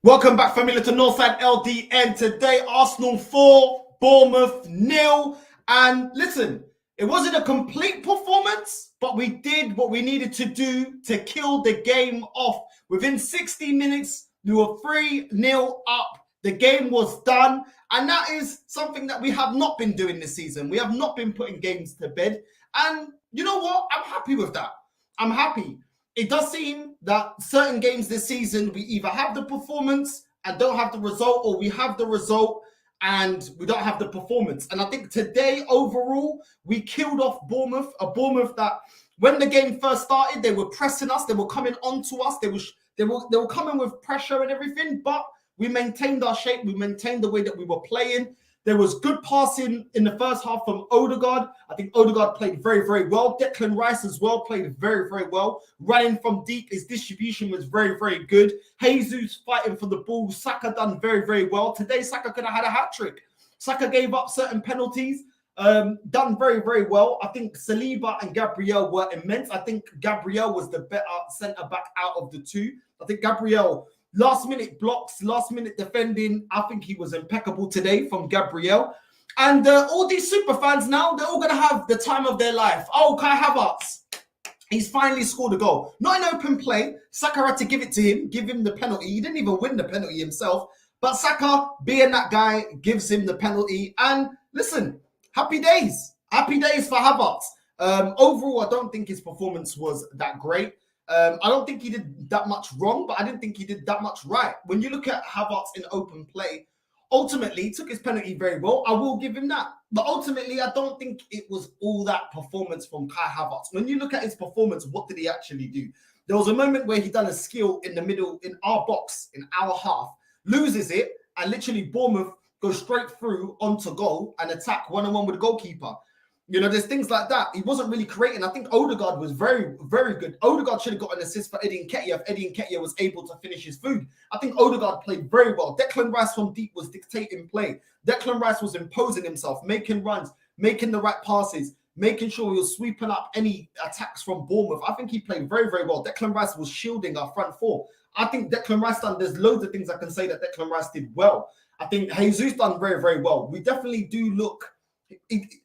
Welcome back, family, to Northside LDN. Today, Arsenal 4, Bournemouth 0. And listen, it wasn't a complete performance, but we did what we needed to do to kill the game off. Within 60 minutes, we were 3-0 up. The game was done. And that is something that we have not been doing this season. We have not been putting games to bed. And you know what? I'm happy with that. I'm happy. It does seem that certain games this season, we either have the performance and don't have the result, or we have the result and we don't have the performance. And I think today, overall, we killed off Bournemouth, a Bournemouth that when the game first started, they were pressing us, they were coming onto us, they were coming with pressure and everything, but we maintained our shape, we maintained the way that we were playing. There was good passing in the first half from Odegaard. I think Odegaard played very, very well. Declan Rice as well played very, very well. Running from deep, his distribution was very, very good. Jesus fighting for the ball. Saka done very, very well. Today, Saka could have had a hat-trick. Saka gave up certain penalties. Done very, very well. I think Saliba and Gabriel were immense. I think Gabriel was the better centre-back out of the two. I think Gabriel... last-minute blocks, last-minute defending. I think he was impeccable today from Gabriel. And all these super fans now, they're all going to have the time of their life. Oh, Kai Havertz, he's finally scored a goal. Not in open play. Saka had to give it to him, give him the penalty. He didn't even win the penalty himself. But Saka, being that guy, gives him the penalty. And listen, happy days. Happy days for Havertz. Overall, I don't think his performance was that great. I don't think he did that much wrong, but I didn't think he did that much right. When you look at Havertz in open play, ultimately, he took his penalty very well. I will give him that. But ultimately, I don't think it was all that performance from Kai Havertz. When you look at his performance, what did he actually do? There was a moment where he done a skill in the middle, in our box, in our half, loses it, and literally Bournemouth goes straight through onto goal and attack one-on-one with the goalkeeper. You know, there's things like that. He wasn't really creating. I think Odegaard was very, very good. Odegaard should have got an assist for Eddie Nketiah if Eddie Nketiah was able to finish his food. I think Odegaard played very well. Declan Rice from deep was dictating play. Declan Rice was imposing himself, making runs, making the right passes, making sure he was sweeping up any attacks from Bournemouth. I think he played very, very well. Declan Rice was shielding our front four. I think Declan Rice done, there's loads of things I can say that Declan Rice did well. I think Jesus done very, very well. We definitely do look...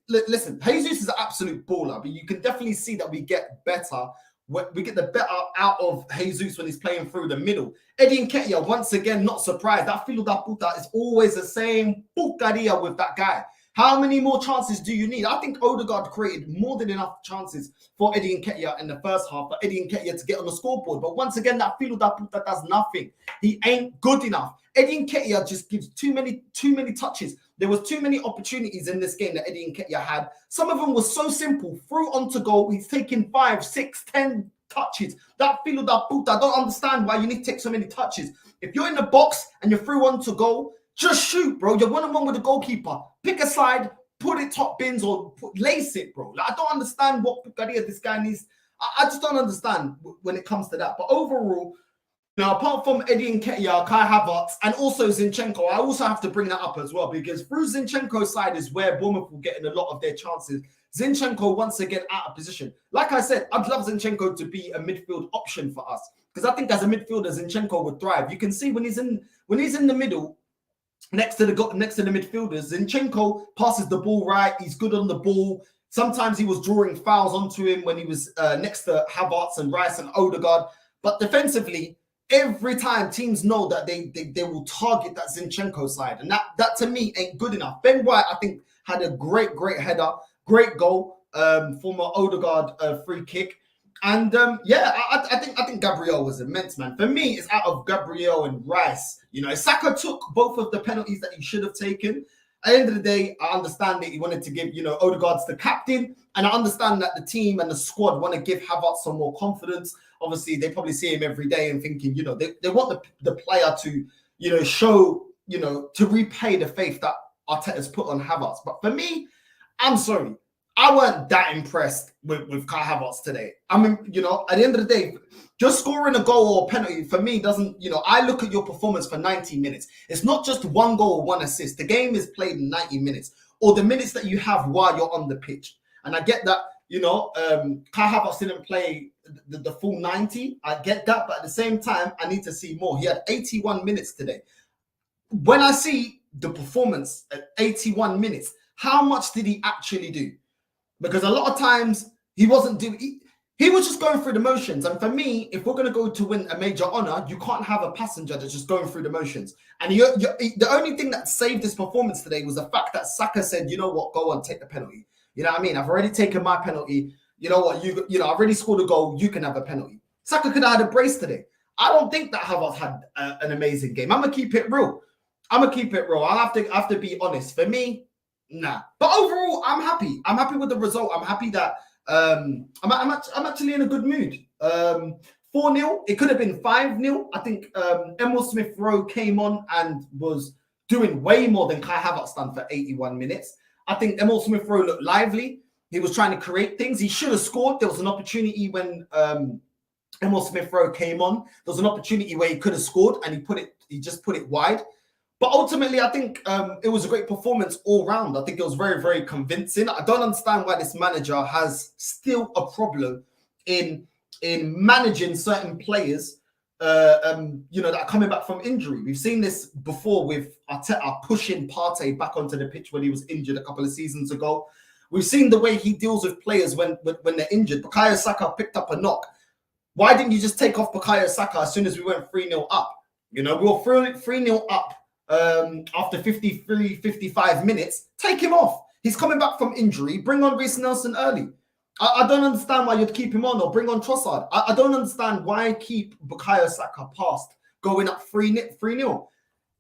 Listen, Jesus is an absolute baller, but you can definitely see that we get better. We get the better out of Jesus when he's playing through the middle. Eddie Nketiah, once again, not surprised. That filo da puta is always the same pucaria with that guy. How many more chances do you need? I think Odegaard created more than enough chances for Eddie Nketiah in the first half, for Eddie Nketiah to get on the scoreboard. But once again, that filo da puta does nothing. He ain't good enough. Eddie Nketiah just gives too many touches. There was too many opportunities in this game that Eddie Nketiah had. Some of them were so simple. Through onto goal, he's taking 5, 6, 10 touches. That filo da puta, I don't understand why you need to take so many touches. If you're in the box and you're through onto goal, just shoot, bro. You're one-on-one with the goalkeeper. Pick a side, put it top bins or lace it, bro. Like, I don't understand what pucaria this guy needs. I just don't understand when it comes to that. But overall, now, apart from Eddie Nketiah, Kai Havertz, and also Zinchenko, I also have to bring that up as well, because through Zinchenko's side is where Bournemouth will get in a lot of their chances. Zinchenko, once again, out of position. Like I said, I'd love Zinchenko to be a midfield option for us, because I think as a midfielder, Zinchenko would thrive. You can see when he's in the middle, next to the midfielders, Zinchenko passes the ball right. He's good on the ball. Sometimes he was drawing fouls onto him when he was next to Havertz and Rice and Odegaard. But defensively, every time teams know that they will target that Zinchenko side. And that to me ain't good enough. Ben White, I think, had a great header, great goal from an Odegaard free kick. And I think Gabriel was immense, man. For me, it's out of Gabriel and Rice. You know, Saka took both of the penalties that he should have taken. At the end of the day, I understand that he wanted to give, Odegaard's the captain. And I understand that the team and the squad want to give Havertz some more confidence. Obviously, they probably see him every day and thinking, they want the player to, show, to repay the faith that Arteta's put on Havertz. But for me, I'm sorry. I weren't that impressed with Kai Havertz today. I mean, at the end of the day, just scoring a goal or a penalty for me doesn't, I look at your performance for 90 minutes. It's not just one goal or one assist. The game is played in 90 minutes or the minutes that you have while you're on the pitch. And I get that, Kai Havertz didn't play the full 90. I get that, but at the same time, I need to see more. He had 81 minutes today. When I see the performance at 81 minutes, how much did he actually do? Because a lot of times he wasn't doing. He was just going through the motions. And for me, if we're going to go to win a major honor, you can't have a passenger that's just going through the motions. And the only thing that saved this performance today was the fact that Saka said, you know what, go on, take the penalty. You know what I mean? I've already taken my penalty. You know what, you know, I've already scored a goal. You can have a penalty. Saka could have had a brace today. I don't think that Havertz had an amazing game. I'm going to keep it real. I have to be honest. For me, nah. But overall, I'm happy. I'm happy with the result. I'm happy that I'm actually in a good mood. 4-0. It could have been 5-0. I think Emil Smith-Rowe came on and was doing way more than Kai Havertz done for 81 minutes. I think Emil Smith-Rowe looked lively. He was trying to create things. He should have scored. There was an opportunity when Emil Smith-Rowe came on. There was an opportunity where he could have scored and he just put it wide. But ultimately, I think it was a great performance all round. I think it was very, very convincing. I don't understand why this manager has still a problem in managing certain players, you know, that are coming back from injury. We've seen this before with Arteta pushing Partey back onto the pitch when he was injured a couple of seasons ago. We've seen the way he deals with players when they're injured. Bukayo Saka picked up a knock. Why didn't you just take off Bukayo Saka as soon as we went 3-0 up? You know, we were 3-0 up. After 53, 55 minutes, take him off. He's coming back from injury. Bring on Reece Nelson early. I don't understand why you'd keep him on or bring on Trossard. I don't understand why keep Bukayo Saka past going up 3-0.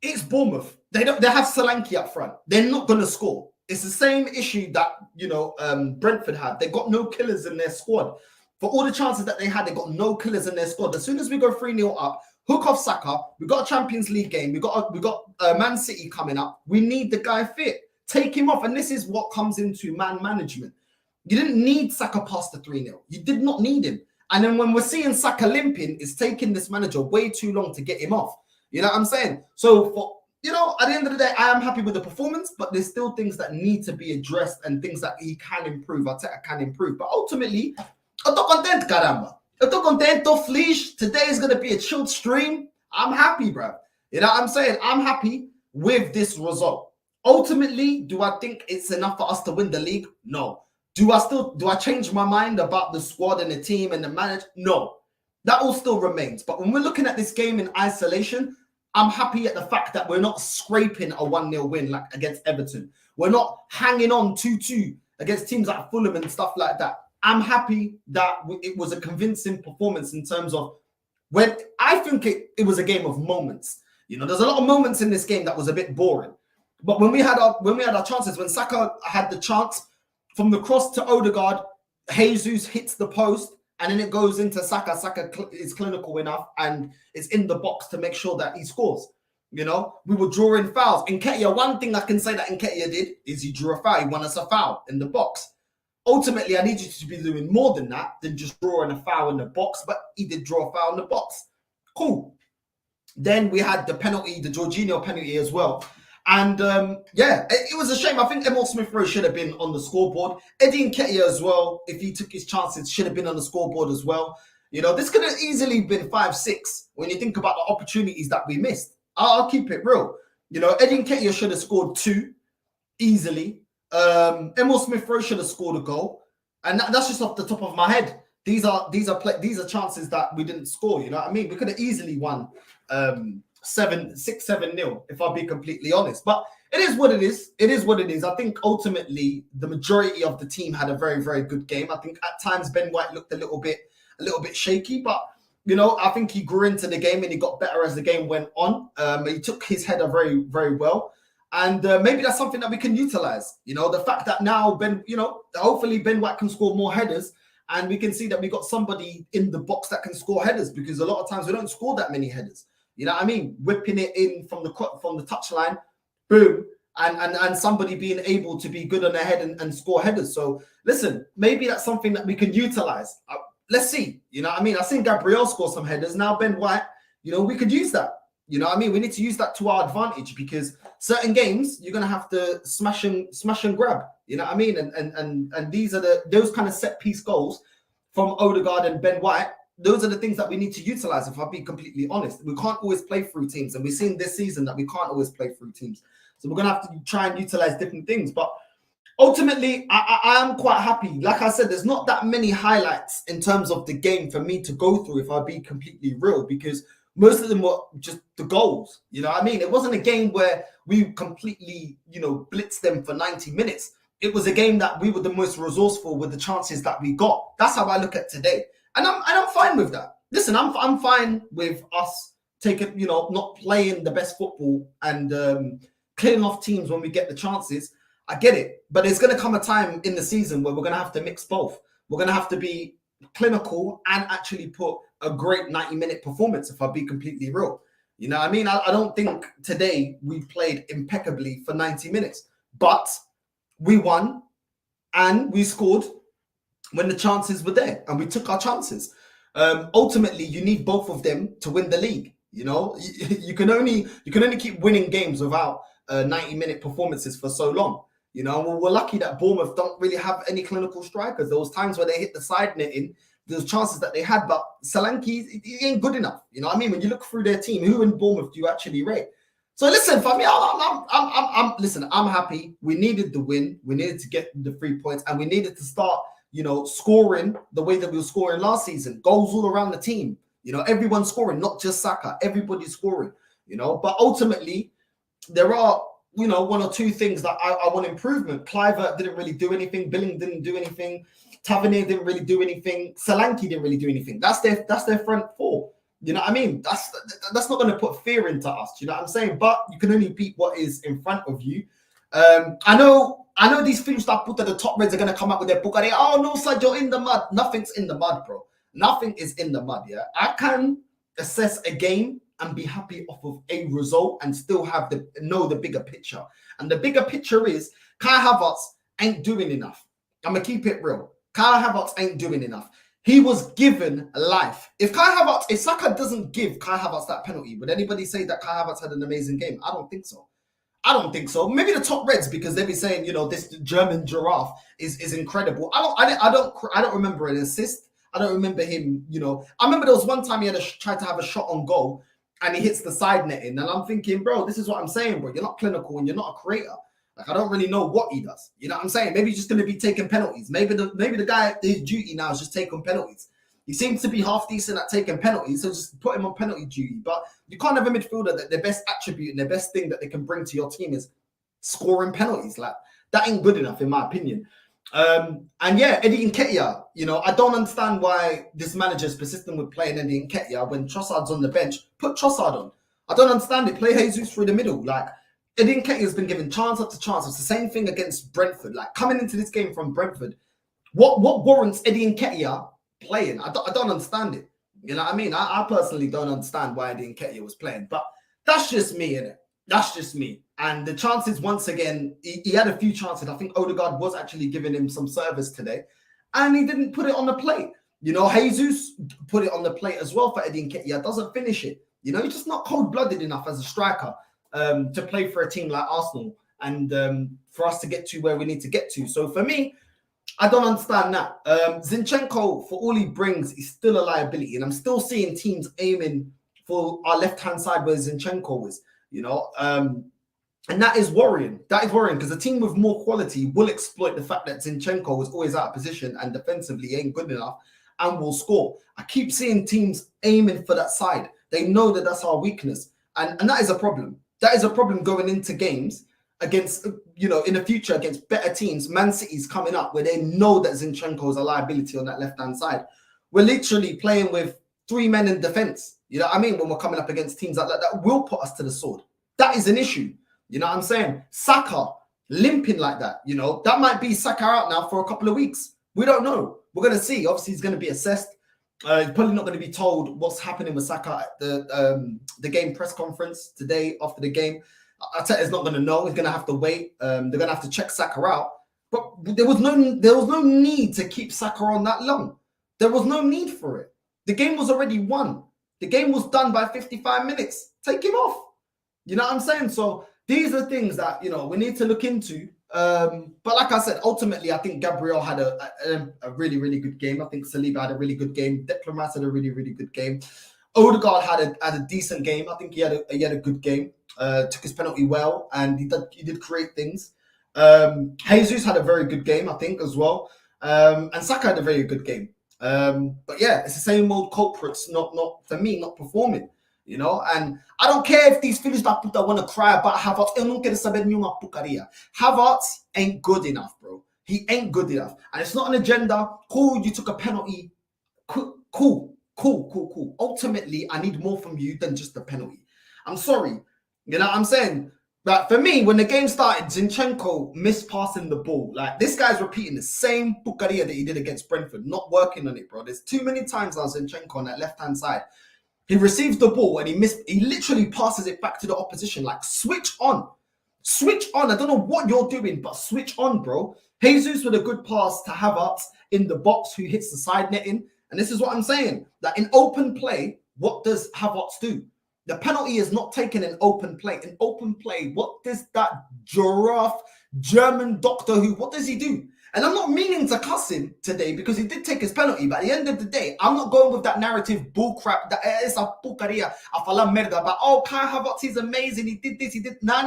It's Bournemouth. They have Solanke up front. They're not going to score. It's the same issue that, you know, Brentford had. They got no killers in their squad. For all the chances that they had, they got no killers in their squad. As soon as we go 3-0 up, hook off Saka. We got a Champions League game. We got Man City coming up. We need the guy fit. Take him off. And this is what comes into man management. You didn't need Saka past the 3-0. You did not need him. And then when we're seeing Saka limping, it's taking this manager way too long to get him off. You know what I'm saying? So, for, you know, at the end of the day, I am happy with the performance, but there's still things that need to be addressed and things that he can improve. Arteta can improve. But ultimately, eu tô contente, caramba. Eu tô contente, tô feliz. Today is going to be a chilled stream. I'm happy, bro. You know what I'm saying? I'm happy with this result. Ultimately, do I think it's enough for us to win the league? No. Do I change my mind about the squad and the team and the manager? No. That all still remains. But when we're looking at this game in isolation, I'm happy at the fact that we're not scraping a 1-0 win like against Everton. We're not hanging on 2-2 against teams like Fulham and stuff like that. I'm happy that it was a convincing performance in terms of when I think it was a game of moments. You know, there's a lot of moments in this game that was a bit boring. But when we had our chances, when Saka had the chance from the cross to Odegaard, Jesus hits the post and then it goes into Saka. Saka is clinical enough and is in the box to make sure that he scores. You know, we were drawing fouls. Nketiah, one thing I can say that Nketiah did is he drew a foul. He won us a foul in the box. Ultimately, I need you to be doing more than that, than just drawing a foul in the box, but he did draw a foul in the box. Cool. Then we had the penalty, the Jorginho penalty as well. And yeah, it was a shame. I think Emil Smith-Rowe should have been on the scoreboard. Eddie Nketiah as well, if he took his chances, should have been on the scoreboard as well. You know, this could have easily been 5-6 when you think about the opportunities that we missed. I'll keep it real. You know, Eddie Nketiah should have scored 2 easily. Emil Smith-Rowe should have scored a goal, and that's just off the top of my head. These are chances that we didn't score. You know what I mean? We could have easily won 6-7-0 if I'll be completely honest. But it is what it is. It is what it is. I think ultimately the majority of the team had a very, very good game. I think at times Ben White looked a little bit shaky, but you know, I think he grew into the game and he got better as the game went on. He took his header very, very well. And maybe that's something that we can utilize. You know, the fact that now hopefully Ben White can score more headers and we can see that we got somebody in the box that can score headers, because a lot of times we don't score that many headers. You know what I mean? Whipping it in from the touchline, boom, and somebody being able to be good on their head and score headers. So listen, maybe that's something that we can utilize. Let's see. You know what I mean? I've seen Gabriel score some headers. Now Ben White, you know, we could use that. You know what I mean? We need to use that to our advantage, because certain games you're gonna have to smash and grab. You know what I mean? And these are those kind of set piece goals from Odegaard and Ben White, those are the things that we need to utilize, if I'll be completely honest. We can't always play through teams, and we've seen this season that we can't always play through teams. So we're going to have to try and utilize different things. But ultimately, I am quite happy. Like I said, there's not that many highlights in terms of the game for me to go through, if I'll be completely real, because most of them were just the goals. You know what I mean? It wasn't a game where we completely, blitzed them for 90 minutes. It was a game that we were the most resourceful with the chances that we got. That's how I look at today. And I'm fine with that. Listen, I'm fine with us taking, not playing the best football and clearing off teams when we get the chances. I get it. But there's going to come a time in the season where we're going to have to mix both. We're going to have to be clinical and actually put a great 90-minute performance, if I'll be completely real. You know what I mean? I don't think today we played impeccably for 90 minutes. But we won and we scored when the chances were there, and we took our chances. Ultimately, you need both of them to win the league. You can only keep winning games without 90-minute performances for so long. We're lucky that Bournemouth don't really have any clinical strikers. There was times where they hit the side netting. There's chances that they had, but Solanke, he ain't good enough. You know what I mean? When you look through their team, who in Bournemouth do you actually rate? So listen, for me, I'm happy. We needed the win. We needed to get the 3 points, and we needed to start, scoring the way that we were scoring last season. Goals all around the team. Everyone's scoring, not just Saka. Everybody's scoring. But ultimately, there are, one or two things that I want improvement. Clivert didn't really do anything. Billing didn't do anything. Tavernier didn't really do anything. Solanke didn't really do anything. That's their front four. You know what I mean? That's not going to put fear into us. You know what I'm saying? But you can only beat what is in front of you. I know these things that I put at the top reds are going to come up with their book. Oh, no, sir, you're in the mud. Nothing's in the mud, bro. Nothing is in the mud, yeah? I can assess a game and be happy off of a result and still have know the bigger picture. And the bigger picture is Kai Havertz ain't doing enough. I'm going to keep it real. Kai Havertz ain't doing enough. He was given life. If Saka doesn't give Kai Havertz that penalty, would anybody say that Kai Havertz had an amazing game? I don't think so. Maybe the top reds, because they'd be saying, this German giraffe is incredible. I don't remember an assist. I don't remember him, I remember there was one time he had tried to have a shot on goal and he hits the side netting. And I'm thinking, bro, this is what I'm saying, bro. You're not clinical and you're not a creator. Like, I don't really know what he does. You know what I'm saying? Maybe he's just going to be taking penalties. Maybe the guy, his duty now is just taking penalties. He seems to be half decent at taking penalties, so just put him on penalty duty. But you can't have a midfielder that their best attribute and their best thing that they can bring to your team is scoring penalties. Like, that ain't good enough, in my opinion. And yeah, Eddie Nketiah, I don't understand why this manager is persistent with playing Eddie Nketiah when Trossard's on the bench. Put Trossard on. I don't understand it. Play Jesus through the middle. Like, Eddie Nketiah has been given chance after chance. It's the same thing against Brentford. Like, coming into this game from Brentford, what warrants Eddie Nketiah playing? I don't understand it. You know what I mean? I personally don't understand why Eddie Nketiah was playing. But that's just me, innit? That's just me. And the chances, once again, he had a few chances. I think Odegaard was actually giving him some service today. And he didn't put it on the plate. Jesus put it on the plate as well for Eddie Nketiah. Doesn't finish it. He's just not cold-blooded enough as a striker to play for a team like Arsenal and for us to get to where we need to get to. So for me, I don't understand that. Zinchenko, for all he brings, is still a liability. And I'm still seeing teams aiming for our left-hand side where Zinchenko is. And that is worrying. That is worrying because a team with more quality will exploit the fact that Zinchenko is always out of position and defensively ain't good enough and will score. I keep seeing teams aiming for that side. They know that that's our weakness. And that is a problem. That is a problem going into games against, in the future against better teams. Man City's coming up where they know that Zinchenko is a liability on that left-hand side. We're literally playing with 3 men in defense. You know what I mean? When we're coming up against teams like that will put us to the sword. That is an issue. You know what I'm saying? Saka limping like that, that might be Saka out now for a couple of weeks. We don't know. We're going to see. Obviously, he's going to be assessed. He's probably not going to be told what's happening with Saka at the game press conference today after the game. Arteta's not going to know. He's going to have to wait. They're going to have to check Saka out. But there was no need to keep Saka on that long. There was no need for it. The game was already won. The game was done by 55 minutes. Take him off. You know what I'm saying? So these are things that, we need to look into But like I said, ultimately, I think Gabriel had a really, really good game. I think Saliba had a really good game. Declan Rice had a really, really good game. Odegaard had a decent game. I think he had a good game. Took his penalty well, and he did create things. Jesus had a very good game, I think, as well. And Saka had a very good game. But yeah, it's the same old culprits, not for me, not performing. You know, and I don't care if these Finnish that want to cry about Havertz. Havertz ain't good enough, bro. He ain't good enough. And it's not an agenda. Cool, you took a penalty. Cool. Ultimately, I need more from you than just a penalty. I'm sorry. You know what I'm saying? But for me, when the game started, Zinchenko missed passing the ball. Like, this guy's repeating the same pucaria that he did against Brentford, not working on it, bro. There's too many times now Zinchenko on that left-hand side. He receives the ball and he literally passes it back to the opposition. Like, switch on. Switch on. I don't know what you're doing, but switch on, bro. Jesus with a good pass to Havertz in the box who hits the side netting. And this is what I'm saying. That in open play, what does Havertz do? The penalty is not taken in open play. In open play, what does that giraffe German doctor what does he do? And I'm not meaning to cuss him today because he did take his penalty. But at the end of the day, I'm not going with that narrative bullcrap that it's a pucaria, a fala merda. But Kai Havertz is amazing. He did this, he did. No.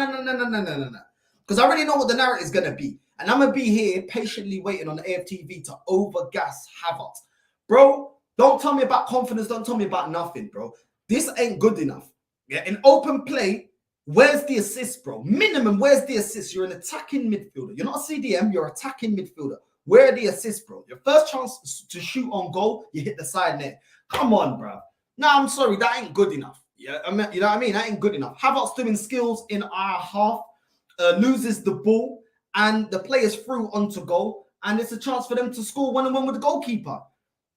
Because I already know what the narrative is going to be. And I'm going to be here patiently waiting on the AFTV to overgas Havertz. Bro, don't tell me about confidence. Don't tell me about nothing, bro. This ain't good enough. Yeah, in open play, where's the assist, bro? Minimum, where's the assist? You're an attacking midfielder. You're not a CDM, you're an attacking midfielder. Where are the assists, bro? Your first chance to shoot on goal, you hit the side net. Come on, bro. No, I'm sorry, that ain't good enough. Yeah, you know what I mean? That ain't good enough. Havertz doing skills in our half, loses the ball, and the player's through onto goal, and it's a chance for them to score 1-1 with the goalkeeper.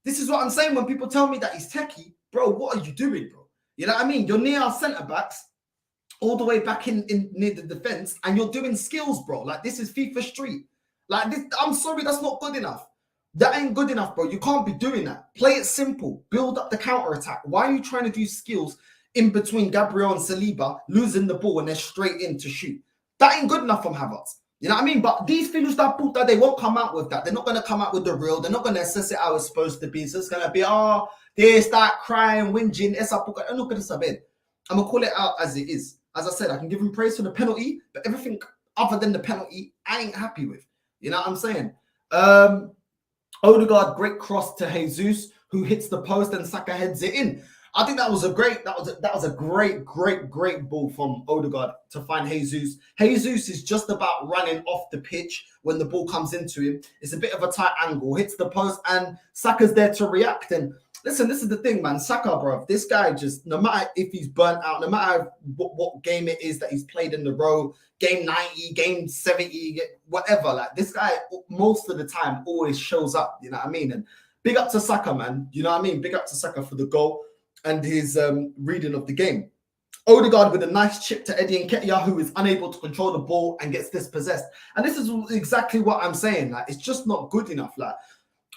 This is what I'm saying when people tell me that he's techie. Bro, what are you doing, bro? You know what I mean? You're near our centre-backs, all the way back in near the defense, and you're doing skills, bro. Like, this is FIFA Street. Like, this, I'm sorry, that's not good enough. That ain't good enough, bro. You can't be doing that. Play it simple. Build up the counter-attack. Why are you trying to do skills in between Gabriel and Saliba, losing the ball and they're straight in to shoot? That ain't good enough from Havertz. You know what I mean? But these Finnish that they won't come out with that. They're not going to come out with the real. They're not going to assess it how it's supposed to be. So it's going to be, they start crying, whinging. I'm not going to sub in. I'm going to call it out as it is. As I said, I can give him praise for the penalty, but everything other than the penalty, I ain't happy with. You know what I'm saying? Odegaard, great cross to Jesus, who hits the post and Saka heads it in. I think that was a great ball from Odegaard to find Jesus. Jesus is just about running off the pitch when the ball comes into him. It's a bit of a tight angle, hits the post, and Saka's there to react. And listen, this is the thing, man. Saka, bro, this guy just, no matter if he's burnt out, no matter what game it is that he's played in the row, game 90, game 70, whatever, like this guy, most of the time, always shows up, you know what I mean? And big up to Saka, man. You know what I mean? Big up to Saka for the goal and his reading of the game. Odegaard with a nice chip to Eddie Nketiah, who is unable to control the ball and gets dispossessed. And this is exactly what I'm saying. Like, it's just not good enough. Like,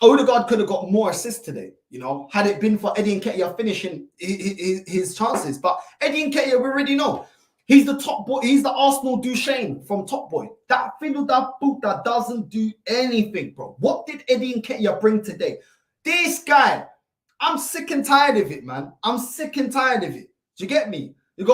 Odegaard could have got more assists today, you know, had it been for Eddie Nketiah finishing his chances. But Eddie Nketiah, we already know, he's the top boy. He's the Arsenal Duchesne from Top Boy. That fiddle, that boot, that doesn't do anything, bro. What did Eddie Nketiah bring today? This guy, I'm sick and tired of it, man. I'm sick and tired of it. Do you get me? It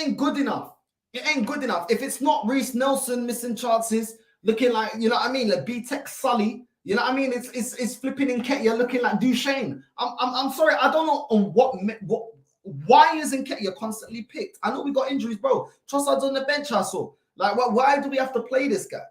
ain't good enough. It ain't good enough. If it's not Reece Nelson missing chances, looking like, you know what I mean, like B-Tech Sully, you know what I mean? It's flipping Nketiah looking like Duchesne. I'm sorry, I don't know on why is Nketiah constantly picked? I know we got injuries, bro. Trossard's on the bench, I saw. Like, why do we have to play this guy?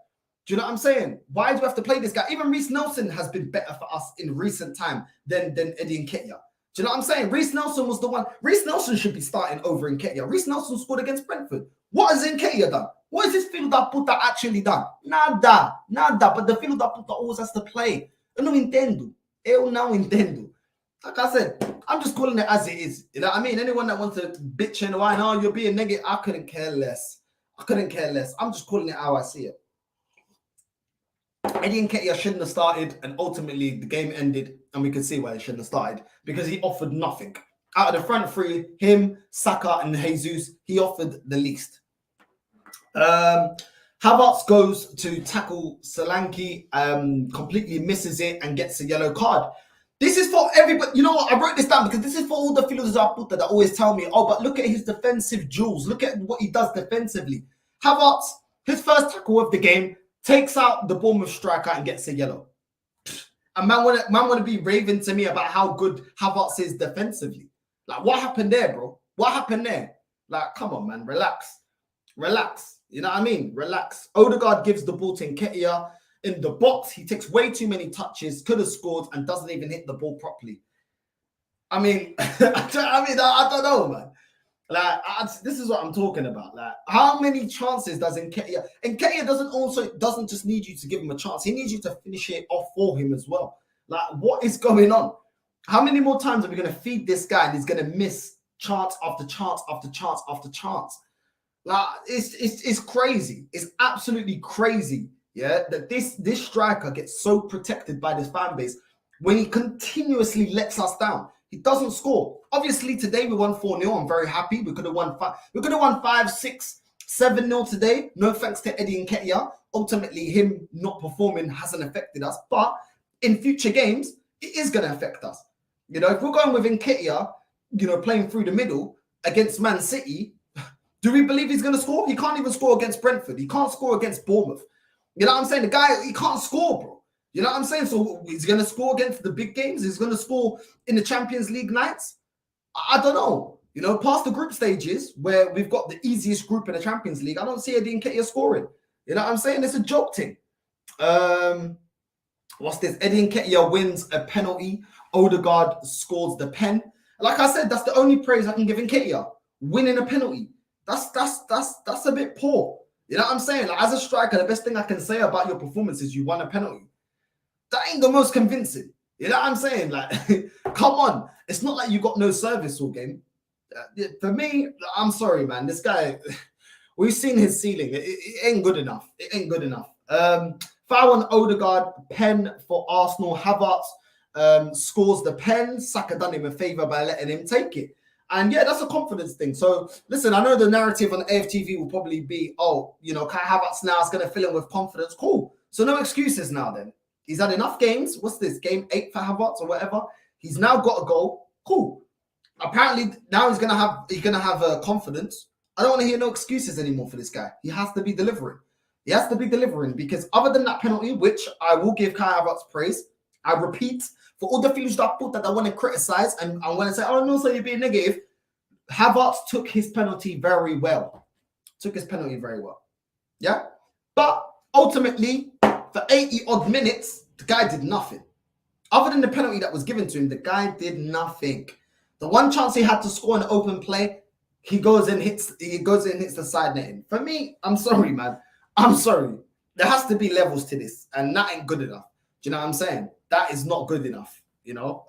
Do you know what I'm saying? Why do we have to play this guy? Even Reece Nelson has been better for us in recent time than Eddie Nketiah. Do you know what I'm saying? Reece Nelson was the one. Reece Nelson should be starting over Nketiah. Reece Nelson scored against Brentford. What has Nketiah done? What has this Filo da Puta actually done? Nada. But the Filo da Puta always has to play. Eu não entendo. Like I said, I'm just calling it as it is. You know what I mean? Anyone that wants to bitch and whine, oh, you're being negative, I couldn't care less. I'm just calling it how I see it. Eddie Nketiah shouldn't have started, and ultimately the game ended, and we could see why he shouldn't have started, because he offered nothing. Out of the front three, him, Saka, and Jesus, he offered the least. Havertz goes to tackle Solanke, completely misses it and gets a yellow card. This is for everybody. You know what? I wrote this down because this is for all the philosophers that always tell me, oh, but look at his defensive duels. Look at what he does defensively. Havertz, his first tackle of the game, takes out the Bournemouth striker and gets a yellow. And man want to be raving to me about how good Havertz is defensively. Like, what happened there, bro? What happened there? Like, come on, man. Relax. Relax. You know what I mean? Relax. Odegaard gives the ball to Nketiah in the box. He takes way too many touches, could have scored, and doesn't even hit the ball properly. I mean, I don't know, man. Like, this is what I'm talking about. Like, how many chances does Nketiah? Nketiah doesn't just need you to give him a chance. He needs you to finish it off for him as well. Like, what is going on? How many more times are we going to feed this guy and he's going to miss chance after chance after chance after chance? Like, it's crazy. It's absolutely crazy. Yeah, that this striker gets so protected by this fan base when he continuously lets us down. He doesn't score. Obviously, today we won 4-0. I'm very happy. We could have won 5, 6, 7-0 today. No thanks to Eddie Nketiah. Ultimately, him not performing hasn't affected us. But in future games, it is going to affect us. You know, if we're going with Nketiah, you know, playing through the middle against Man City, do we believe he's going to score? He can't even score against Brentford. He can't score against Bournemouth. You know what I'm saying? The guy, he can't score, bro. You know what I'm saying? So he's going to score against the big games. He's going to score in the Champions League nights. I don't know. You know, past the group stages where we've got the easiest group in the Champions League, I don't see Eddie Nketiah scoring. You know what I'm saying? It's a joke thing. What's this? Eddie Nketiah wins a penalty. Odegaard scores the pen. Like I said, that's the only praise I can give Nketiah. Winning a penalty. That's a bit poor. You know what I'm saying? Like, as a striker, the best thing I can say about your performance is you won a penalty. That ain't the most convincing. You know what I'm saying? Like, come on. It's not like you got no service all game. For me, I'm sorry, man. This guy, we've seen his ceiling. It ain't good enough. It ain't good enough. Foul on Odegaard, pen for Arsenal. Havertz scores the pen. Saka done him a favour by letting him take it. And yeah, that's a confidence thing. So listen, I know the narrative on AFTV will probably be, oh, you know, Kai Havertz now is going to fill in with confidence. Cool. So no excuses now then. He's had enough games. What's this? Game 8 for Havertz or whatever. He's now got a goal. Cool. Apparently now he's gonna have confidence. I don't want to hear no excuses anymore for this guy. He has to be delivering. He has to be delivering because other than that penalty, which I will give Kai Havertz praise, I repeat, for all the feelings that I put that I want to criticize and I want to say, oh no, so you're being negative. Havertz took his penalty very well. Yeah. But ultimately, for 80 odd minutes, the guy did nothing. Other than the penalty that was given to him, the guy did nothing. The one chance he had to score an open play, he goes and hits the side netting. For me, I'm sorry, man. I'm sorry. There has to be levels to this, and that ain't good enough. Do you know what I'm saying? That is not good enough. You know,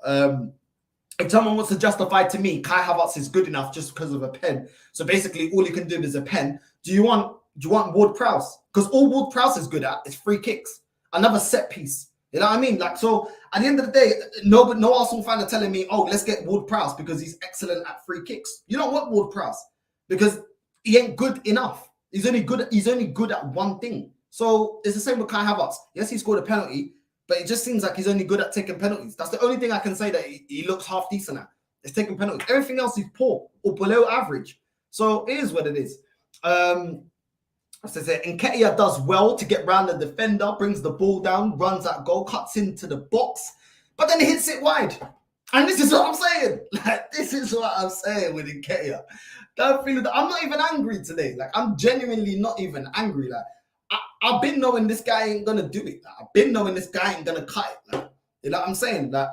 if someone wants to justify to me, Kai Havertz is good enough just because of a pen. So basically, all he can do is a pen. Do you want Ward-Prowse? Because all Ward-Prowse is good at is free kicks, another set piece. You know what I mean? Like, so at the end of the day, no Arsenal fan are telling me, oh, let's get Ward-Prowse because he's excellent at free kicks. You don't want Ward-Prowse because he ain't good enough. He's only good at one thing. So it's the same with Kai Havertz. Yes, he scored a penalty, but it just seems like he's only good at taking penalties. That's the only thing I can say that he looks half decent at. It's taking penalties. Everything else is poor or below average. So it is what it is. As I said, Nketiah does well to get round the defender, brings the ball down, runs that goal, cuts into the box, but then hits it wide. And this is what I'm saying. Like, this is what I'm saying with Nketiah. Don't feel that I'm not even angry today. Like, I'm genuinely not even angry. Like, I've been knowing this guy ain't gonna do it. Like, I've been knowing this guy ain't gonna cut it. Like, you know what I'm saying? Like,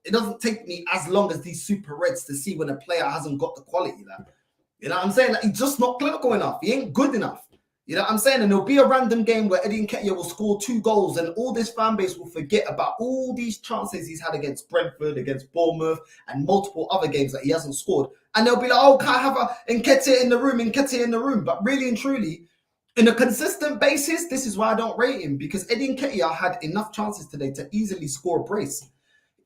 it doesn't take me as long as these super reds to see when a player hasn't got the quality. Like, you know what I'm saying? Like, he's just not clinical enough. He ain't good enough. You know what I'm saying? And there'll be a random game where Eddie Nketiah will score 2 goals and all this fan base will forget about all these chances he's had against Brentford, against Bournemouth, and multiple other games that he hasn't scored. And they'll be like, oh, can I have Nketiah in the room? But really and truly, in a consistent basis, this is why I don't rate him, because Eddie Nketiah had enough chances today to easily score a brace.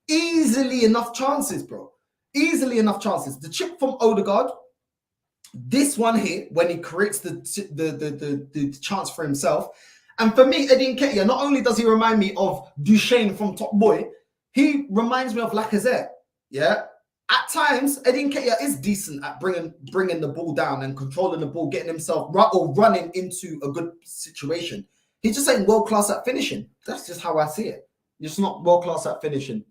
Easily enough chances, bro. Easily enough chances. The chip from Odegaard, This one here, when he creates the chance for himself, and for me, Eddie Nketiah, not only does he remind me of Duchesne from Top Boy, he reminds me of Lacazette. Yeah, at times Eddie Nketiah is decent at bringing the ball down and controlling the ball, getting himself or running into a good situation. He's just ain't world class at finishing. That's just how I see it. He's not world class at finishing.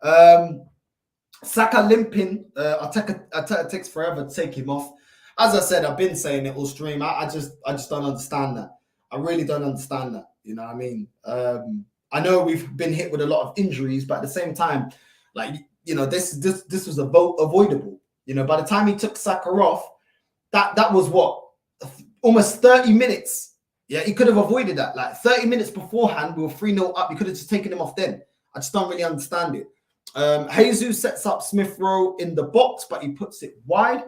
Saka limping. Arteta takes forever to take him off. As I said, I've been saying it all stream. I just don't understand that. I really don't understand that. You know what I mean? I know we've been hit with a lot of injuries, but at the same time, like, you know, this was avoidable. You know, by the time he took Saka off, that was what, almost 30 minutes. Yeah, he could have avoided that. Like 30 minutes beforehand, we were 3-0 up. He could have just taken him off then. I just don't really understand it. Jesus sets up Smith Rowe in the box, but he puts it wide.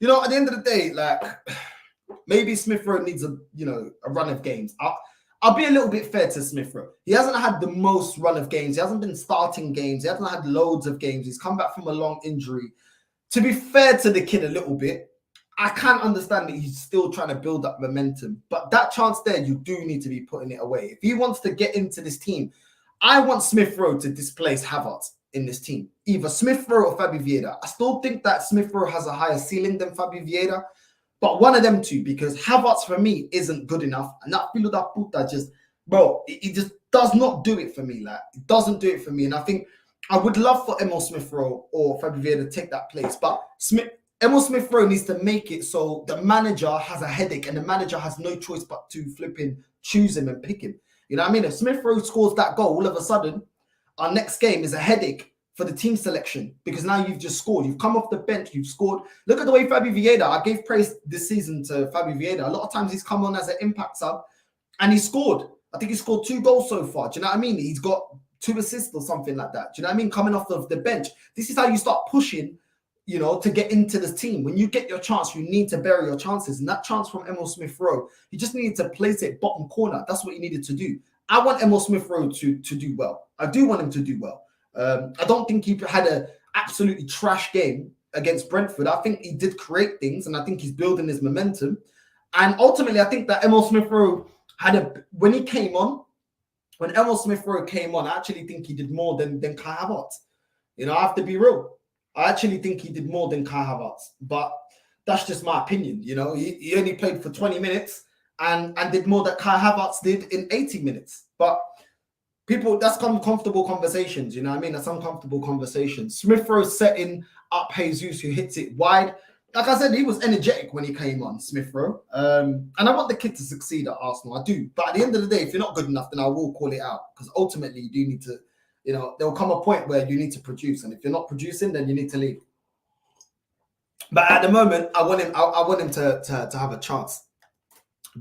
You know, at the end of the day, like, maybe Smith Rowe needs a run of games. I'll be a little bit fair to Smith Rowe. He hasn't had the most run of games. He hasn't been starting games. He hasn't had loads of games. He's come back from a long injury. To be fair to the kid a little bit, I can't understand that he's still trying to build up momentum. But that chance there, you do need to be putting it away. If he wants to get into this team, I want Smith Rowe to displace Havertz in this team. Either Smith Rowe or Fabio Vieira. I still think that Smith Rowe has a higher ceiling than Fabio Vieira. But one of them two, because Havertz for me isn't good enough. And that filo da puta just, bro, it just does not do it for me. Like, it doesn't do it for me. And I think I would love for Emil Smith Rowe or Fabio Vieira to take that place. But Emil Smith Rowe needs to make it so the manager has a headache and the manager has no choice but to flipping choose him and pick him. You know what I mean? If Smith Rowe scores that goal, all of a sudden, our next game is a headache for the team selection, because now you've just scored. You've come off the bench, you've scored. Look at the way Fabio Vieira, I gave praise this season to Fabio Vieira. A lot of times he's come on as an impact sub and he scored. I think he scored 2 goals so far. Do you know what I mean? He's got 2 assists or something like that. Do you know what I mean? Coming off of the bench. This is how you start pushing, you know, to get into the team. When you get your chance, you need to bury your chances. And that chance from Emil Smith Rowe, you just needed to place it bottom corner. That's what you needed to do. I want Emil Smith Rowe to do well. I do want him to do well. I don't think he had an absolutely trash game against Brentford. I think he did create things, and I think he's building his momentum. And ultimately, I think that Emil Smith Rowe when Emil Smith Rowe came on, I actually think he did more than Kai Havertz. You know, I have to be real. I actually think he did more than Kai Havertz, but that's just my opinion. You know, he only played for 20 minutes and did more than Kai Havertz did in 80 minutes. But people, that's uncomfortable conversations, you know what I mean? That's uncomfortable conversations. Smith Rowe setting up Jesus, who hits it wide. Like I said, he was energetic when he came on, Smith Rowe. And I want the kid to succeed at Arsenal. I do. But at the end of the day, if you're not good enough, then I will call it out. Because ultimately, you do need to, you know, there will come a point where you need to produce. And if you're not producing, then you need to leave. But at the moment, I want him to have a chance.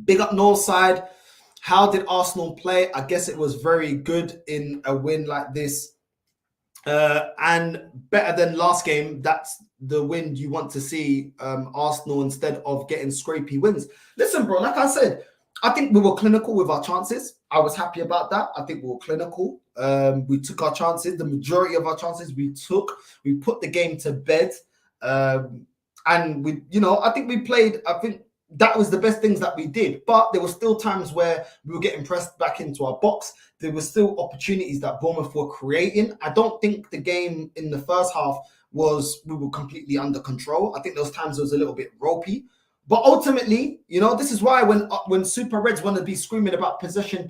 Big up North side. How did Arsenal play? I guess it was very good in a win like this. And better than last game. That's the win you want to see, Arsenal, instead of getting scrapey wins. Listen, bro, like I said, I think we were clinical with our chances. I was happy about that. I think we were clinical. We took our chances. The majority of our chances we took. We put the game to bed. And we, you know, I think we played, I think that was the best things that we did. But there were still times where we were getting pressed back into our box. There were still opportunities that Bournemouth were creating. I don't think the game in the first half we were completely under control. I think those times it was a little bit ropey. But ultimately, you know, this is why when Super Reds want to be screaming about possession,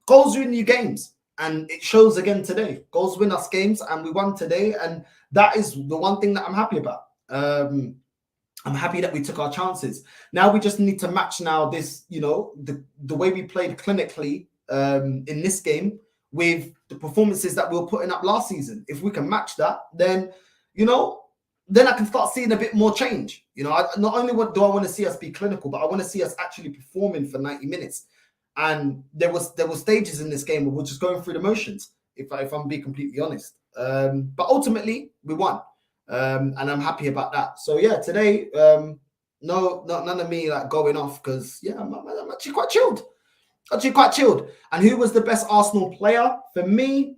goals win you games. And it shows again today. Goals win us games, and we won today. And that is the one thing that I'm happy about. I'm happy that we took our chances. Now we just need to match now this, you know, the way we played clinically in this game with the performances that we were putting up last season. If we can match that, then, you know, then I can start seeing a bit more change. You know, not only do I want to see us be clinical, but I want to see us actually performing for 90 minutes. And there were stages in this game where we're just going through the motions, if I'm being completely honest. But ultimately, we won. And I'm happy about that. So yeah, today, none of me like going off, because yeah, I'm actually quite chilled. And who was the best Arsenal player? For me,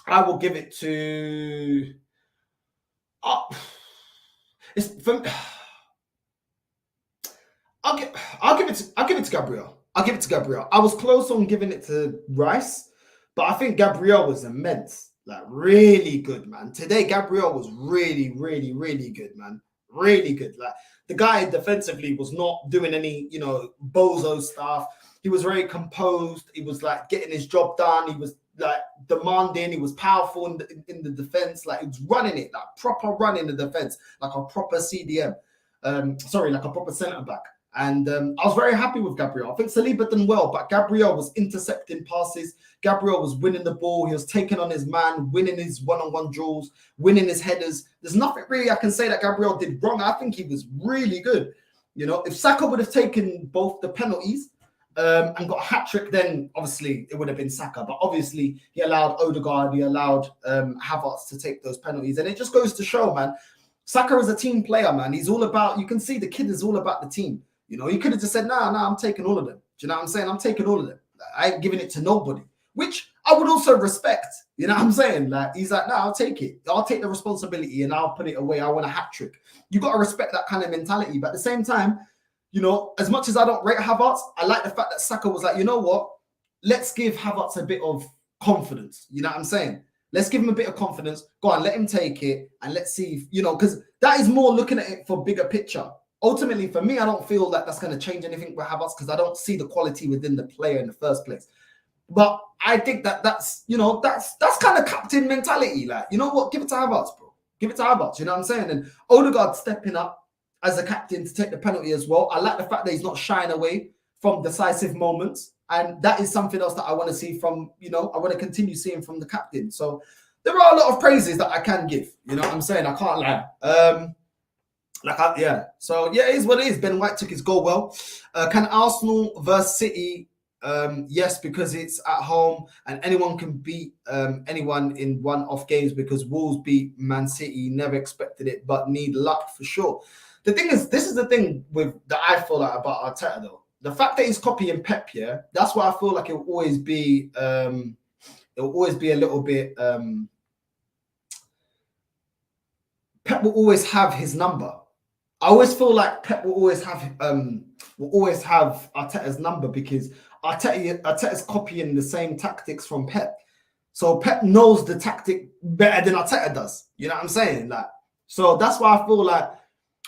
I will give it to. I'll give it to Gabriel. I'll give it to Gabriel. I was close on giving it to Rice, but I think Gabriel was immense. Like, really good, man. Today, Gabriel was really, really, really good, man. Really good. Like, the guy defensively was not doing any, bozo stuff. He was very composed. He was like getting his job done. He was like demanding. He was powerful in the defense. Like, he was running it, like proper running the defense, like a proper CDM. Like a proper centre back. And I was very happy with Gabriel. I think Saliba done well, but Gabriel was intercepting passes. Gabriel was winning the ball. He was taking on his man, winning his one-on-one duels, winning his headers. There's nothing really I can say that Gabriel did wrong. I think he was really good. If Saka would have taken both the penalties and got a hat-trick, then obviously it would have been Saka. But obviously he allowed Odegaard, he allowed Havertz to take those penalties. And it just goes to show, man, Saka is a team player, man. He's all about, you can see the kid is all about the team. He could have just said, nah, I'm taking all of them. Do you know what I'm saying? I'm taking all of them. I ain't giving it to nobody, which I would also respect. You know what I'm saying? Like, he's like, I'll take it. I'll take the responsibility and I'll put it away. I want a hat trick. You got to respect that kind of mentality. But at the same time, as much as I don't rate Havertz, I like the fact that Saka was like, you know what? Let's give Havertz a bit of confidence. You know what I'm saying? Let's give him a bit of confidence. Go on, let him take it. And let's see, because that is more looking at it for bigger picture. Ultimately, for me, I don't feel that that's going to change anything with Havertz because I don't see the quality within the player in the first place. But I think that's kind of captain mentality. Like, you know what? Give it to Havertz, bro. Give it to Havertz. You know what I'm saying? And Odegaard stepping up as a captain to take the penalty as well. I like the fact that he's not shying away from decisive moments. And that is something else that I want to see from, I want to continue seeing from the captain. So there are a lot of praises that I can give. You know what I'm saying? I can't lie. So it is what it is. Ben White took his goal well. Can Arsenal versus City? Yes, because it's at home and anyone can beat anyone in one-off games because Wolves beat Man City. Never expected it, but need luck for sure. The thing is, this is the thing that I feel like about Arteta though. The fact that he's copying Pep, that's why I feel like it will always be a little bit. Pep will always have his number. I always feel like Pep will always have Arteta's number because Arteta's copying the same tactics from Pep. So Pep knows the tactic better than Arteta does. You know what I'm saying? Like, so that's why I feel like,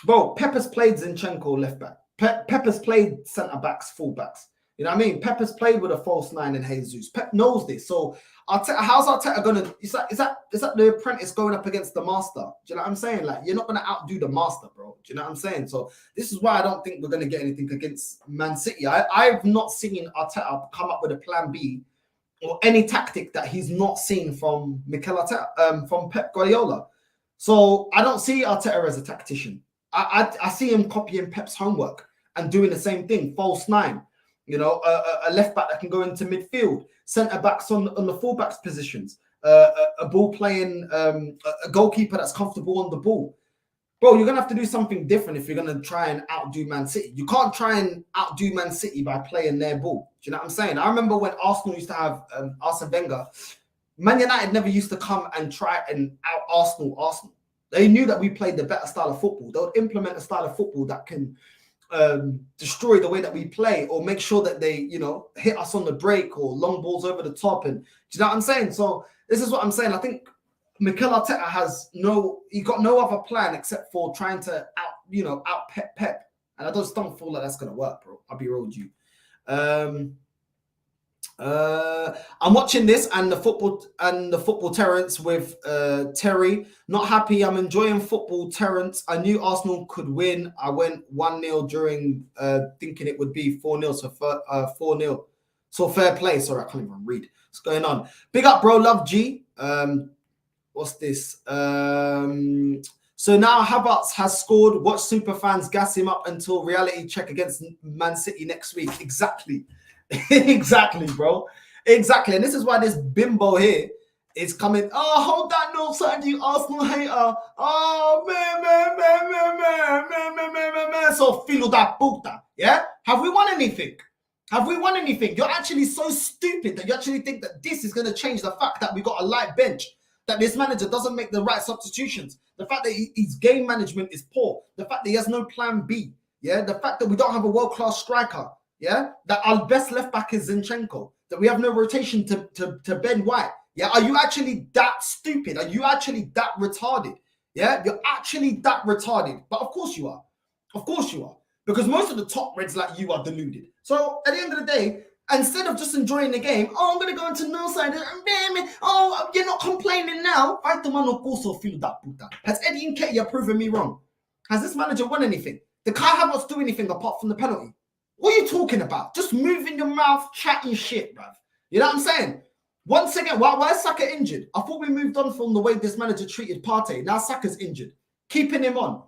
bro, Pep has played Zinchenko left back. Pep has played centre backs, full backs. You know what I mean? Pep has played with a false nine and Jesus. Pep knows this. So Arteta, how's Arteta gonna? Is that the apprentice going up against the master? Do you know what I'm saying? Like, you're not gonna outdo the master, bro. Do you know what I'm saying? So this is why I don't think we're gonna get anything against Man City. I've not seen Arteta come up with a plan B or any tactic that he's not seen from Mikel Arteta, from Pep Guardiola. So I don't see Arteta as a tactician. I see him copying Pep's homework and doing the same thing. False nine. A left back that can go into midfield, centre backs on the full backs positions, a ball playing, a goalkeeper that's comfortable on the ball. Bro, you're gonna have to do something different if you're gonna try and outdo Man City. You can't try and outdo Man City by playing their ball. Do you know what I'm saying? I remember when Arsenal used to have Arsene Wenger. Man United never used to come and try and out Arsenal. They knew that we played the better style of football. They would implement a style of football that can destroy the way that we play or make sure that they, hit us on the break or long balls over the top. And do you know what I'm saying? So this is what I'm saying. I think Mikel Arteta he got no other plan except for trying to out Pep. And I just don't feel like that's going to work, bro. I'll be real with you. I'm watching this and the football Terrence with Terry. Not happy. I'm enjoying football, Terrence. I knew Arsenal could win. I went 1-0 during thinking it would be 4-0. So 4-0. So fair play. Sorry, I can't even read. What's going on? Big up, bro. Love G. What's this? So now Havertz has scored. Watch super fans gas him up until reality check against Man City next week. Exactly. Exactly, bro. Exactly. And this is why this bimbo here is coming. Oh, hold that note, son, you Arsenal hater. Oh, man. So filo da puta. Yeah? Have we won anything? Have we won anything? You're actually so stupid that you actually think that this is going to change the fact that we got a light bench, that this manager doesn't make the right substitutions, the fact that his game management is poor, the fact that he has no plan B. Yeah, the fact that we don't have a world-class striker. Yeah, that our best left back is Zinchenko. That we have no rotation to Ben White. Yeah, are you actually that stupid? Are you actually that retarded? Yeah, you're actually that retarded. But of course you are. Of course you are. Because most of the top reds like you are deluded. So at the end of the day, instead of just enjoying the game, oh, I'm going to go into no side. Oh, you're not complaining now. I also feel that puta. Has Eddie Nketiah proven me wrong? Has this manager won anything? Did Kai Havertz do anything apart from the penalty? What are you talking about? Just moving your mouth, chatting shit, bruv. You know what I'm saying? Once again, why is Saka injured? I thought we moved on from the way this manager treated Partey. Now Saka's injured. Keeping him on.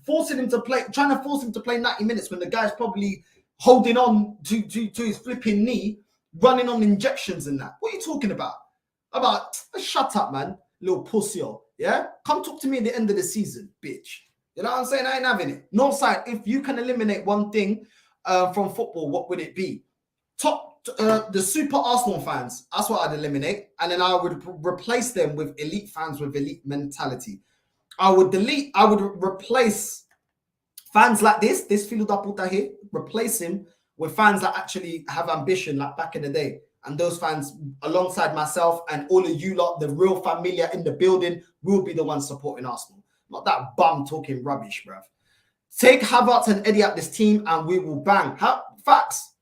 Forcing him to play, trying to force him to play 90 minutes when the guy's probably holding on to his flipping knee, running on injections and that. What are you talking about? Shut up, man. Little pussy. Yeah? Come talk to me at the end of the season, bitch. You know what I'm saying? I ain't having it. No side. If you can eliminate one thing from football, what would it be? The super Arsenal fans. That's what I'd eliminate. And then I would replace them with elite fans with elite mentality. I would replace fans like this filo da puta here, replace him with fans that actually have ambition like back in the day. And those fans, alongside myself and all of you lot, the real familia in the building, will be the ones supporting Arsenal. Not that bum talking rubbish, bruv. Take Havertz and Eddie out this team and we will bang. Facts,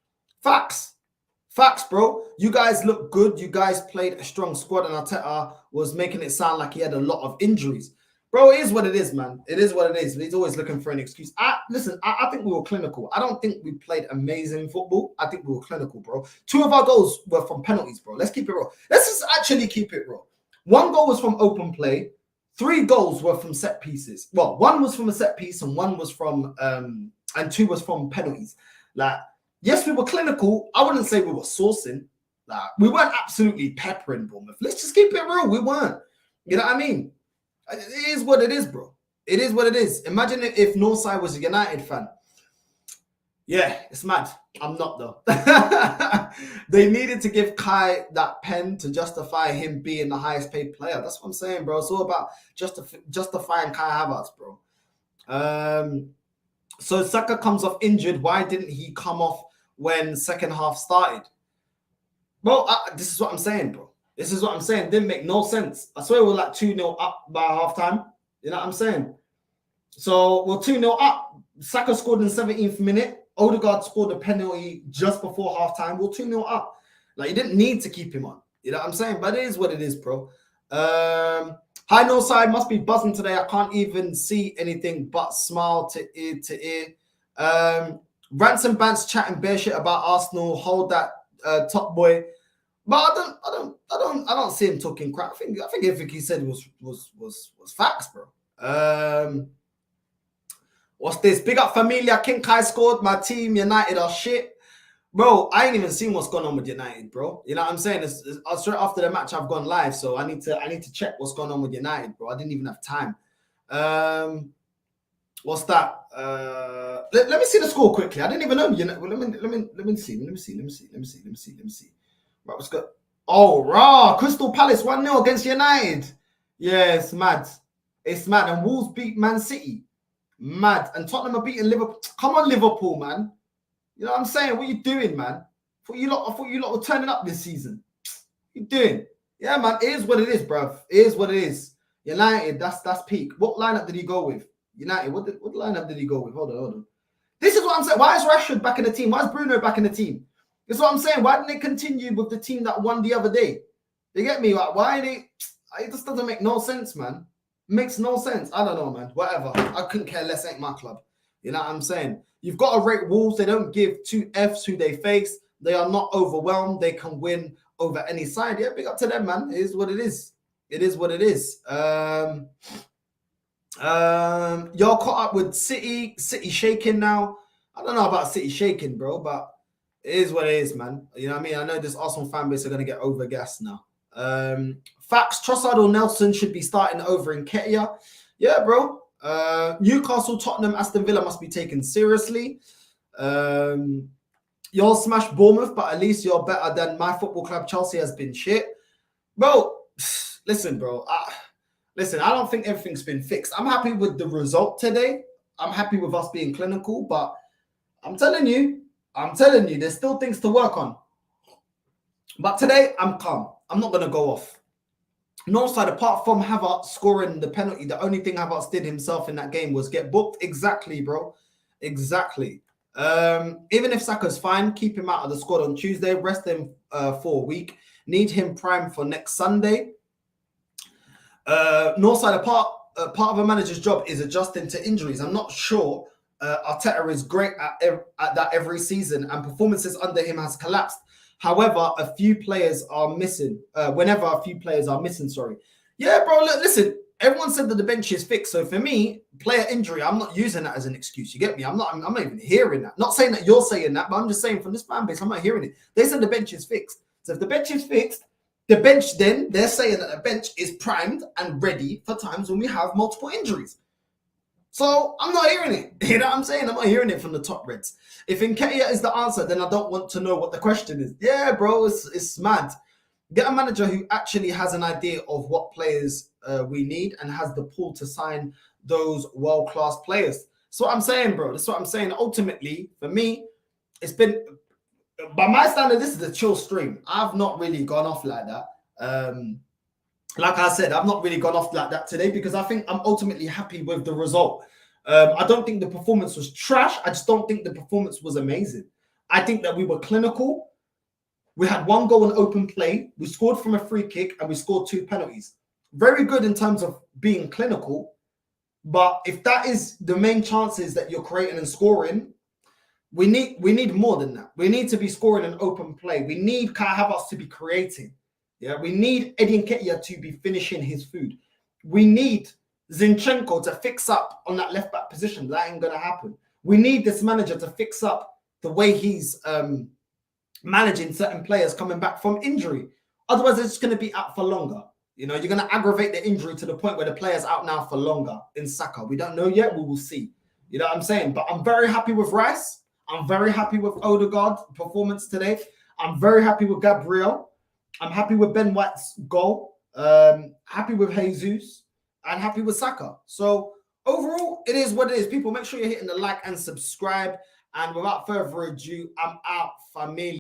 bro. You guys look good. You guys played a strong squad and Arteta was making it sound like he had a lot of injuries. Bro, it is what it is, man. It is what it is. He's always looking for an excuse. I think we were clinical. I don't think we played amazing football. I think we were clinical, bro. 2 of our goals were from penalties, bro. Let's keep it real. Let's just actually keep it real. 1 goal was from open play. 3 goals were from set pieces. Well, 1 was from a set piece and 1 was from and 2 was from penalties. Like, yes, we were clinical. I wouldn't say we were sourcing. Like, we weren't absolutely peppering Bournemouth. Let's just keep it real. We weren't. You know what I mean? It is what it is, bro. It is what it is. Imagine if Northside was a United fan. Yeah, it's mad. I'm not, though. They needed to give Kai that pen to justify him being the highest paid player. That's what I'm saying, bro. It's all about justifying Kai Havertz, bro. So Saka comes off injured. Why didn't he come off when second half started? Bro, this is what I'm saying, bro. This is what I'm saying. It didn't make no sense. I swear we're like 2-0 up by halftime. You know what I'm saying? So we're 2-0 up. Saka scored in the 17th minute. Odegaard scored a penalty just before halftime. We're 2-0 up. Like, you didn't need to keep him on. You know what I'm saying? But it is what it is, bro. High no side must be buzzing today. I can't even see anything but smile to ear. Ransom Bants chatting bare shit about Arsenal. Hold that top boy. But I don't see him talking crap. I think everything he said was facts, bro. What's this? Big up Familia. King Kai scored. My team United are shit. Bro, I ain't even seen what's going on with United, bro. You know what I'm saying? It's straight after the match I've gone live, so I need to check what's going on with United, bro. I didn't even have time. What's that? Let me see the score quickly. I didn't even know. Let me see. Right, let's go. Oh, raw. Crystal Palace 1-0 against United. Yeah, it's mad. It's mad. And Wolves beat Man City. Mad. And Tottenham are beating Liverpool. Come on, Liverpool, man. You know what I'm saying? What you doing, man? I thought you lot were turning up this season. What you doing? Yeah, man. It is what it is, bruv. It is what it is. United, that's peak. What lineup did he go with? United, what lineup did he go with? Hold on. This is what I'm saying. Why is Rashford back in the team? Why is Bruno back in the team? That's what I'm saying. Why didn't they continue with the team that won the other day? You get me? Like, why they? It just doesn't make no sense, man. Makes no sense. I don't know, man. Whatever. I couldn't care less. Ain't my club. You know what I'm saying? You've got to rate Wolves. They don't give 2 Fs who they face. They are not overwhelmed. They can win over any side. Yeah, big up to them, man. It is what it is. It is what it is. Y'all caught up with City. City shaking now. I don't know about City shaking, bro, but it is what it is, man. You know what I mean? I know this Arsenal fan base are going to get overgassed now. Facts, Trossard or Nelson should be starting over in Nketiah. Yeah, bro. Newcastle, Tottenham, Aston Villa must be taken seriously. Y'all smashed Bournemouth, but at least you're better than my football club. Chelsea has been shit. Bro, listen, bro. I don't think everything's been fixed. I'm happy with the result today. I'm happy with us being clinical, but I'm telling you, there's still things to work on. But today, I'm calm. I'm not going to go off. Northside, apart from Havertz scoring the penalty, the only thing Havertz did himself in that game was get booked. Exactly, bro. Exactly. Even if Saka's fine, keep him out of the squad on Tuesday. Rest him for a week. Need him prime for next Sunday. Northside, part of a manager's job is adjusting to injuries. I'm not sure Arteta is great at that every season, and performances under him has collapsed. However, a few players are missing. Whenever a few players are missing, sorry. Yeah, bro, look, listen, everyone said that the bench is fixed. So for me, player injury, I'm not using that as an excuse. You get me? I'm not even hearing that. Not saying that you're saying that, but I'm just saying from this fan base, I'm not hearing it. They said the bench is fixed. So if the bench is fixed, the bench then, they're saying that the bench is primed and ready for times when we have multiple injuries. So I'm not hearing it. You know what I'm saying? I'm not hearing it from the top Reds. If Nketiah is the answer, then I don't want to know what the question is. Yeah, bro, it's mad. Get a manager who actually has an idea of what players we need and has the pull to sign those world-class players. That's what I'm saying, bro. That's what I'm saying. Ultimately, for me, it's been, by my standard, this is a chill stream. I've not really gone off like that. Like I said, I've not really gone off like that today because I think I'm ultimately happy with the result. I don't think the performance was trash. I just don't think the performance was amazing. I think that we were clinical. We had one goal in open play. We scored from a free kick and we scored 2 penalties. Very good in terms of being clinical. But if that is the main chances that you're creating and scoring, we need more than that. We need to be scoring an open play. We need Kai Havertz to be creating. Yeah, we need Eddie Nketiah to be finishing his food. We need Zinchenko to fix up on that left back position. That ain't gonna happen. We need this manager to fix up the way he's managing certain players coming back from injury. Otherwise, it's just gonna be out for longer. You know, you're gonna aggravate the injury to the point where the player's out now for longer in Saka. We don't know yet. We will see. You know what I'm saying? But I'm very happy with Rice. I'm very happy with Odegaard's performance today. I'm very happy with Gabriel. I'm happy with Ben White's goal, happy with Jesus, and happy with Saka. So overall, it is what it is. People, make sure you're hitting the like and subscribe. And without further ado, I'm out, family.